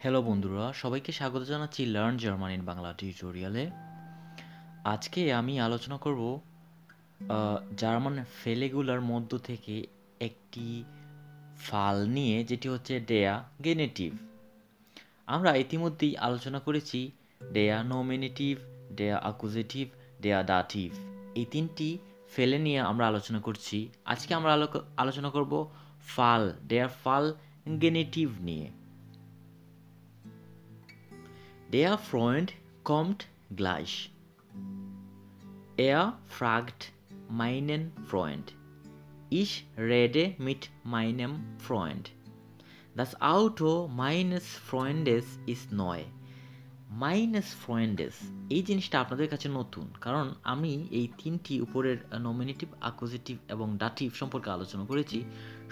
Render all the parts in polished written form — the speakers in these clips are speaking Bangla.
হ্যালো বন্ধুরা, সবাইকে স্বাগত জানাচ্ছি লার্ন জার্মান ইন বাংলা টিউটোরিয়ালে। আজকে আমি আলোচনা করব জার্মান ফেলেগুলার মধ্য থেকে একটি ফাল নিয়ে, যেটি হচ্ছে ডেয়া গেনেটিভ। আমরা ইতিমধ্যেই আলোচনা করেছি ডেয়া নমিনেটিভ, ডেয়া অ্যাকুজেটিভ, ডেয়া দাটিভ। এই তিনটি ফেলে নিয়ে আমরা আলোচনা করছি। আজকে আমরা আলোচনা করব ফাল, ডেয়ার ফাল গেনেটিভ নিয়ে। Der Freund kommt gleich. Er fragt meinen Freund. Ich rede mit meinem Freund. Das Auto meines Freundes ist neu. মাইনাস ফ্রেন্ডেস এই জিনিসটা আপনাদের কাছে নতুন, কারণ আমি এই তিনটি উপরের নমিনেটিভ, অ্যাকুজেটিভ এবং ডাটিভ সম্পর্কে আলোচনা করেছি।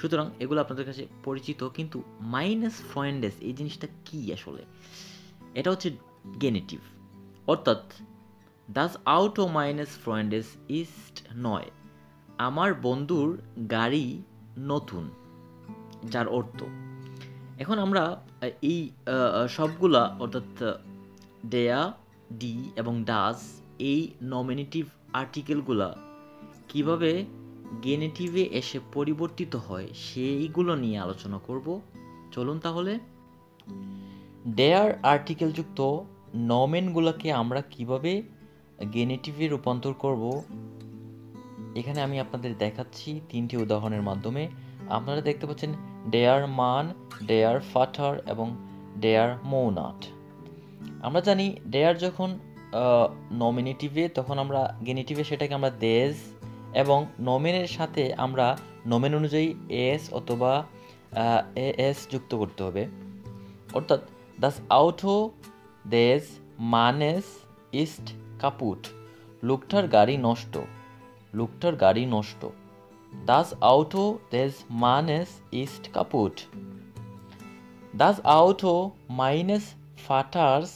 সুতরাং এগুলো আপনাদের কাছে পরিচিত, কিন্তু মাইনাস ফ্রেন্ডেস এই জিনিসটা কি আসলে? এটা হচ্ছে গেনেটিভ, অর্থাৎ দাস আউটো মাইনাস ফ্রেন্ডেস ইস্ট নয়, আমার বন্ধুর গাড়ি নতুন, যার অর্থ। এখন আমরা এই সবগুলা, অর্থাৎ ডেয়া, ডি এবং ডাস, এই নমিনেটিভ আর্টিকেলগুলা কিভাবে গেনেটিভে এসে পরিবর্তিত হয় সেইগুলো নিয়ে আলোচনা করব। চলুন তাহলে। ডেয়ার আর্টিকেলযুক্ত নমেনগুলোকে আমরা কিভাবে গেনেটিভে রূপান্তর করব, এখানে আমি আপনাদের দেখাচ্ছি তিনটি উদাহরণের মাধ্যমে। আপনারা দেখতে পাচ্ছেন ডেয়ার মান, ডেয়ার ফাটার এবং ডেয়ার মৌনাট। আমরা জানি ডেয়ার যখন নমিনেটিভে, তখন আমরা গেনেটিভে সেটাকে আমরা দেজ, এবং নমেনের সাথে আমরা নমেন অনুযায়ী এস অথবা এস যুক্ত করতে হবে। অর্থাৎ das Auto des Mannes ist kaputt. লোকটার গাড়ি নষ্ট, লোকটার গাড়ি নষ্ট। Das Auto des Mannes ist kaputt. Das Auto meines Vaters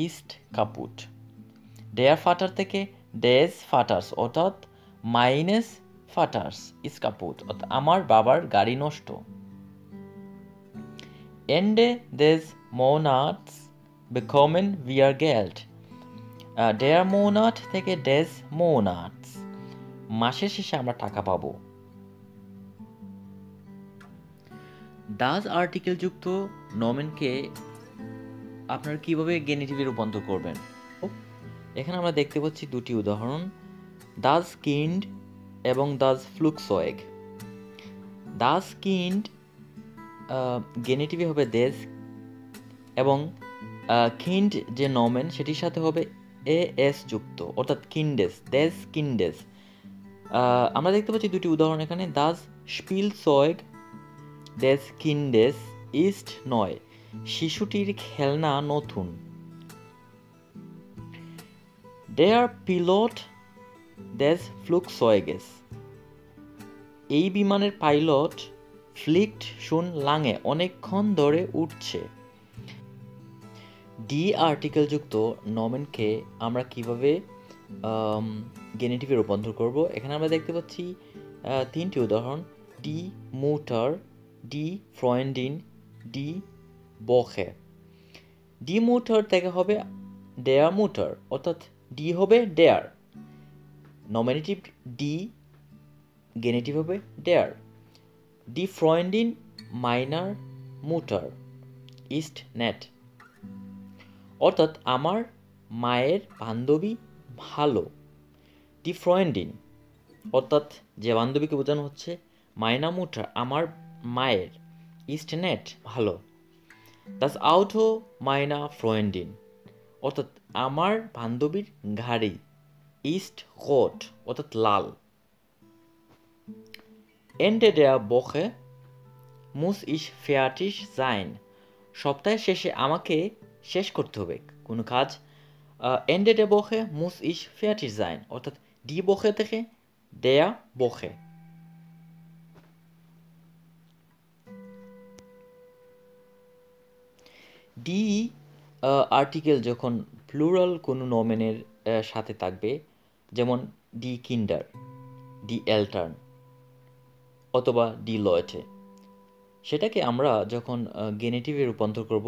ist kaputt. Der Vater থেকে des Vaters অর্থাৎ meines Vaters ist kaputt, অর্থাৎ আমার বাবার গাড়ি নষ্ট। Ende des Monats bekommen wir Geld. Der Monat থেকে des Monats, মাসের শেষে আমরা টাকা পাবো। ডাজ আর্টিকেল যুক্ত নমেনকে আপনারা কিভাবে গেনেটিভে রূপান্তর করবেন? এখানে আমরা দেখতে পাচ্ছি দুটি উদাহরণ, দাস কিন্ড এবং দাস ফ্লুকসয়েগ। দাস কিন্ড গেনেটিভে হবে দেজ, এবং কিন্ড যে নমেন সেটির সাথে হবে এ এস যুক্ত, অর্থাৎ কিন্ডেস, দেজ কিন্ডেস। আমরা দেখতে পাচ্ছি দুটি উদাহরণ এখানে, দাস স্পিলসয়েগ দেজ কিন্ডেস ইস্ট নয়, শিশুটির খেলনা নতুন। ডেয়ার পিলট দেজ ফ্লুকসয়েগেস, এই বিমানের পাইলট ফ্লিক্ট শুন লাঙে, অনেকক্ষণ ধরে উঠছে। ডি আর্টিকেল যুক্ত নমেনকে আমরা কিভাবে গেনেটিভে রূপান্তর করব? এখানে আমরা দেখতে পাচ্ছি তিনটি উদাহরণ, ডি মুটার, ডি ফ্রয়েন্ডিন, ডি বখে। ডি মুটার থেকে হবে ডেয়ার মুটার, অর্থাৎ ডি হবে ডেয়ার, নমিনেটিভ ডি, গেনেটিভ হবে ডেয়ার। ডি ফ্রয়েন্ডিন মাইনার মুটার ইস্ট নেট, অর্থাৎ আমার মায়ের বান্ধবী ভালো। ডি ফ্রয়েন্ডিন অর্থাৎ যে বান্ধবীকে বোঝানো হচ্ছে, মাইনা মুটার আমার মায়ের, ইস্ট নেট ভালো। দাস আউটো মাইনা ফ্রয়েন্ডিন অর্থাৎ আমার বান্ধবীর গাড়ি, ইস্ট রোট অর্থাৎ লাল। Ende der Woche muss ich fertig sein. সপ্তাহের শেষে আমাকে শেষ করতে হবে কোনো কাজ। Ende der Woche muss ich fertig sein, অর্থাৎ die Woche থেকে der Woche। ডি আর্টিকেল যখন প্লুরাল কোনো নমেনের সাথে থাকবে, যেমন ডি কিন্ডার, ডি এলটার্ন অথবা ডি লয়েটে, সেটাকে আমরা যখন গেনেটিভে রূপান্তর করব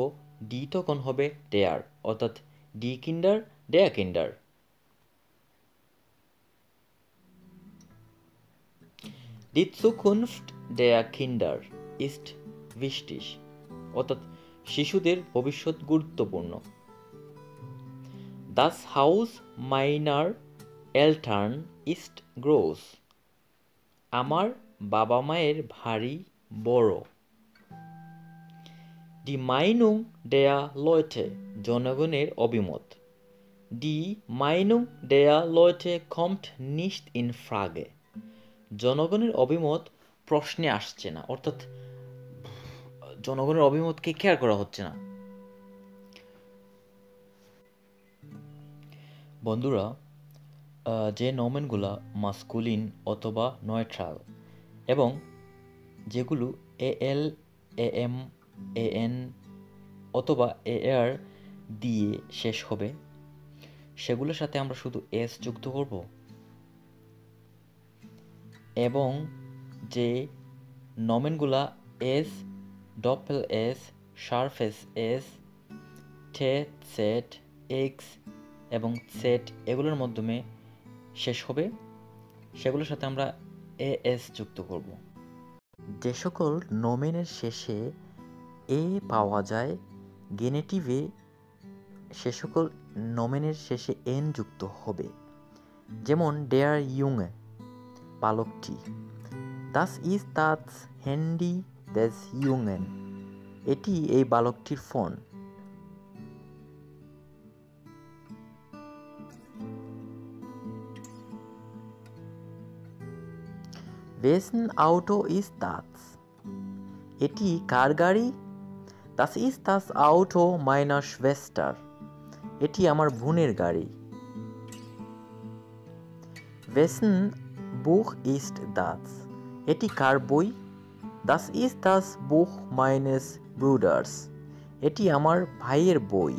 ডি তখন হবে ডেয়ার, অর্থাৎ ডি কিন্ডার ডেয়ার কিন্ডার। Die Zukunft der Kinder ist wichtig, অর্থাৎ শিশুদের ভবিষ্যৎ গুরুত্বপূর্ণ। Das Haus meiner Eltern ist groß, আমার বাবা মায়ের বাড়ি বড়। Die Meinung der Leute, জনগণের অভিমত। Die Meinung der Leute kommt nicht in Frage, জনগণের অভিমত প্রশ্নে আসছে না, অর্থাৎ জনগণের অভিমতকে কেয়ার করা হচ্ছে না। বন্ধুরা, যে নমেনগুলা মাস্কুলিন অথবা নয়ট্রাল এবং যেগুলো এএল, এএম, এএন অথবা এআর দিয়ে শেষ হবে, সেগুলোর সাথে আমরা শুধু এস যুক্ত করব, এবং যে নমেনগুলা এস, ডপেল এস, শার্ফেস এস, টে, সেট, এক্স এবং সেট এগুলোর মাধ্যমে শেষ হবে, সেগুলোর সাথে আমরা এএস যুক্ত করব। যে সকল নমেনের শেষে এ পাওয়া যায়, গেনেটিভে সে সকল নমেনের শেষে এন যুক্ত হবে। যেমন ডেয়ার ইউংয়ে, বালকটি। দাস ইজ দাস হ্যান্ডি দেস ইউংয়েন, এটি এই বালকটির phone. Wessen Auto ist das? এটি কার গাড়ি? Das ist das Auto meiner Schwester, এটি আমার বোনের গাড়ি। Wessen Buch ist das? এটি কার বই? Das ist das Buch meines Bruders, এটি আমার ভাইয়ের বই।